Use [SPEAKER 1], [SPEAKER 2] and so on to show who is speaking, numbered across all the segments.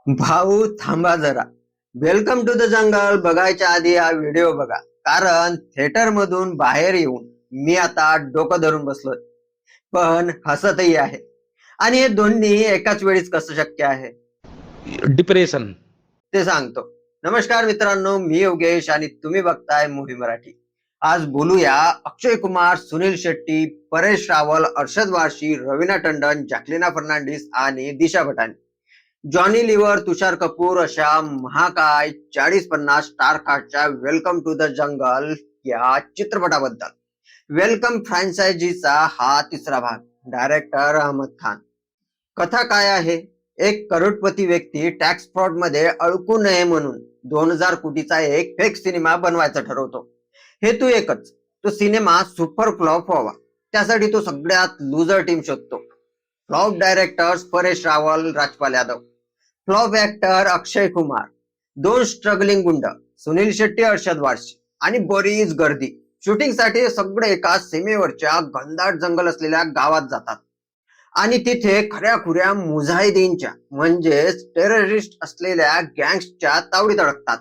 [SPEAKER 1] भाऊ थांबा जरा. वेलकम टू द जंगल बघायच्या आधी हा व्हिडिओ बघा, कारण थिएटर मधून बाहेर येऊन मी आता डोकं धरून बसलोय, पण हसतही आहे. आणि हे दोन्ही एकाच वेळीच कसं शक्य आहे
[SPEAKER 2] डिप्रेशन.
[SPEAKER 1] ते सांगतो. नमस्कार मित्रांनो, मी योगेश आणि तुम्ही बघताय मूव्ही मराठी. आज बोलूया अक्षय कुमार, सुनील शेट्टी, परेश रावल, अर्शद वारशी, रवीना टंडन, जॅकलिना फर्नांडिस आणि दिशा पटानी, जॉनी लिव्हर, तुषार कपूर अशा महाकाय 40-50 स्टार कास्टच्या वेलकम टू द जंगल या चित्रपटाबद्दल. वेलकम फ्रँचायझीचा हा तिसरा भाग. डायरेक्टर अहमद खान. कथा काय आहे? एक करोडपती व्यक्ती टॅक्स फ्रॉड मध्ये अडकू नये म्हणून 2000 कोटीचा एक फेक सिनेमा बनवायचा ठरवतो. हेतू एकच, तो सिनेमा सुपर फ्लॉप व्हावा. त्यासाठी तो सगळ्यात लुजर टीम शोधतो. Flop directors Paresh Rawal, Rajpal Yadav. Flop actor Akshay Kumar. दोन स्ट्रगलिंग गुंड सुनील शेट्टी, अर्शद वारशी आणि बरीच गर्दी. शूटिंग साठी सगळे एका सीमेवरच्या घनदाट जंगल असलेल्या गावात जातात आणि तिथे खऱ्या खुऱ्या मुजाहिदीनच्या म्हणजेच टेररिस्ट असलेल्या गँग्सच्या तावडीत अडकतात.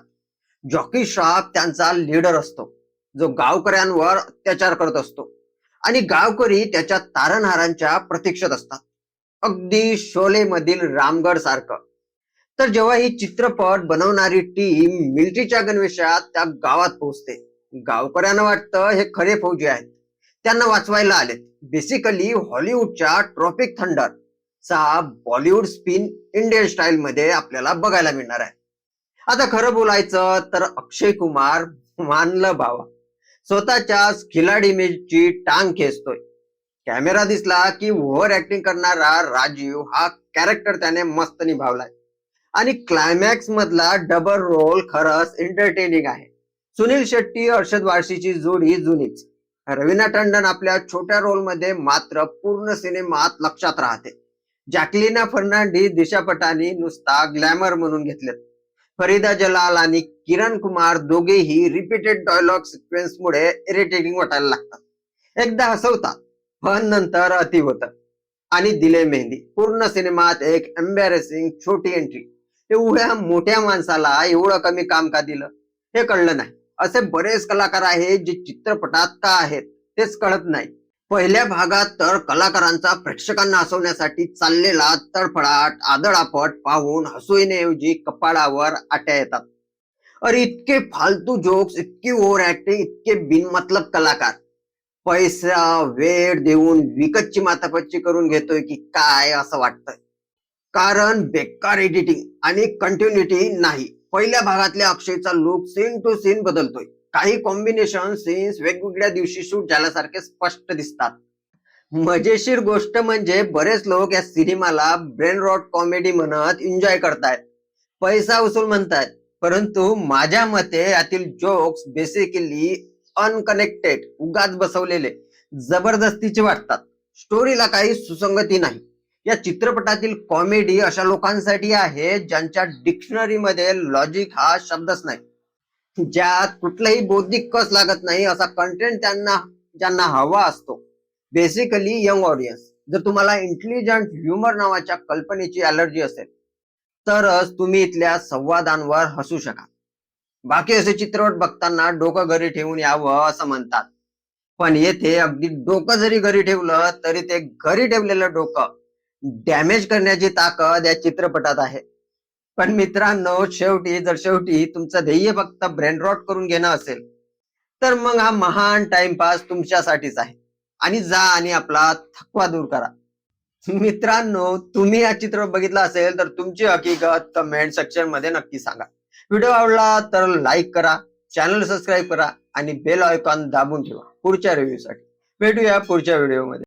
[SPEAKER 1] जॉकी श्रॉफ त्यांचा लीडर असतो, जो गावकऱ्यांवर अत्याचार करत असतो आणि गावकरी त्याच्या तारणहारांच्या प्रतीक्षेत असतात, अगदी शोले मधील रामगड सारखं. तर जेव्हा ही चित्रपट बनवणारी टीम मिलिटरीच्या गणवेशात त्या गावात पोहोचते, गावकऱ्यांना वाटतं हे खरे फौजी आहेत, त्यांना वाचवायला आलेत. बेसिकली हॉलिवूडच्या ट्रॉपिक थंडर चा बॉलिवूड स्पिन इंडियन स्टाईल मध्ये आपल्याला बघायला मिळणार आहे. आता खरं बोलायचं तर अक्षय कुमार मानलं बाबा स्वतःच्याच खिलाडी इमेजची टांग खेचतोय. कॅमेरा दिसला की ओव्हर ऍक्टिंग करणारा राजीव हा कॅरेक्टर त्याने मस्त निभावलाय आणि क्लायमॅक्स मधला डबल रोल खरंच एंटरटेनिंग आहे. सुनील शेट्टी, अर्शद वारशीची जोडी जुनीच. रवीना टंडन आपल्या छोट्या रोल मध्ये मात्र पूर्ण सिनेमात लक्षात राहते. जॅकलिना फर्नांडिस, दिशा पटानी नुसता ग्लॅमर म्हणून घेतलेत. फरीदा जलाल आणि किरण कुमार दोघेही रिपीटेड डायलॉग सिक्वेन्स मुळे इरिटेटिंग वाटायला लागतात. एकदा हसवतात पण नंतर अति होतं. आणि दिले मेहंदी पूर्ण सिनेमात एक एम्बॅरेसिंग छोटी एंट्री. एवढ्या मोठ्या माणसाला एवढं कमी काम का दिलं हे कळलं नाही. असे बरेच कलाकार आहेत जे चित्रपटात का आहेत तेच कळत नाही. पहिल्या भागात तर कलाकारांचा प्रेक्षकांना हसवण्यासाठी चाललेला तडफडाट, आदळापट पाहून हसू येण्याऐवजी कपाळावर आट्या येतात. अरे इतके फालतू जोक्स, इतकी ओव्हर ऍक्टिंग, इतके बिनमतलब कलाकार पैसा वेळ देऊन विकतची मातापच्ची करून घेतोय की काय असं वाटतंय. कारण बेकार एडिटिंग आणि कंटिन्युटी नाही. पहिल्या भागातल्या अक्षयचा लुक सीन टू सीन बदलतोय. काही कॉम्बिनेशन सीन्स वेगवेगळ्या दिवशी शूट झाल्यासारखे स्पष्ट दिसतात. मजेशीर गोष्ट म्हणजे बरेच लोक या सिनेमाला ब्रेन रॉट कॉमेडी म्हणत एन्जॉय करतायत, पैसा वसूल म्हणतायत. परंतु माझ्या मते यातील जोक्स बेसिकली अनकनेक्टेड, उगाच बसवलेले, जबरदस्तीचे वाटतात. स्टोरीला काही सुसंगती नाही. या चित्रपटातील कॉमेडी अशा लोकांसाठी आहे ज्यांच्या डिक्शनरी मध्ये लॉजिक हा शब्दच नाही, ज्यात कुठलाही बौद्धिक कस लागत नाही असा कंटेंट त्यांना ज्यांना हवा असतो. Basically young audience. जर तुम्हाला इंटेलिजंट ह्युमर नावाच्या कल्पनेची अलर्जी असेल तरच तुम्ही इथल्या संवादांवर हसू शकाल. बाकी असे चित्रपट बघताना डोकं घरी ठेवून यावं असं म्हणतात, पण येथे अगदी डोकं जरी घरी ठेवलं तरी ते घरी ठेवलेलं डोकं डॅमेज करण्याची ताकद या चित्रपटात आहे. पण मित्रांनो, शेवटी तुमचं ध्येय फक्त ब्रेन रॉट करून घेणं असेल तर मग हा महान टाइमपास तुमच्यासाठीच आहे. आणि जा आणि आपला थकवा दूर करा. मित्रांनो, तुम्ही हा चित्रपट बघितला असेल तर तुमची हकीकत कमेंट सेक्शन मध्ये नक्की सांगा. व्हिडिओ आवडला तर लाईक करा, चॅनल सबस्क्राईब करा आणि बेल आयकॉन दाबून ठेवा पुढच्या रिव्ह्यू साठी. भेटूया पुढच्या व्हिडिओ मध्ये.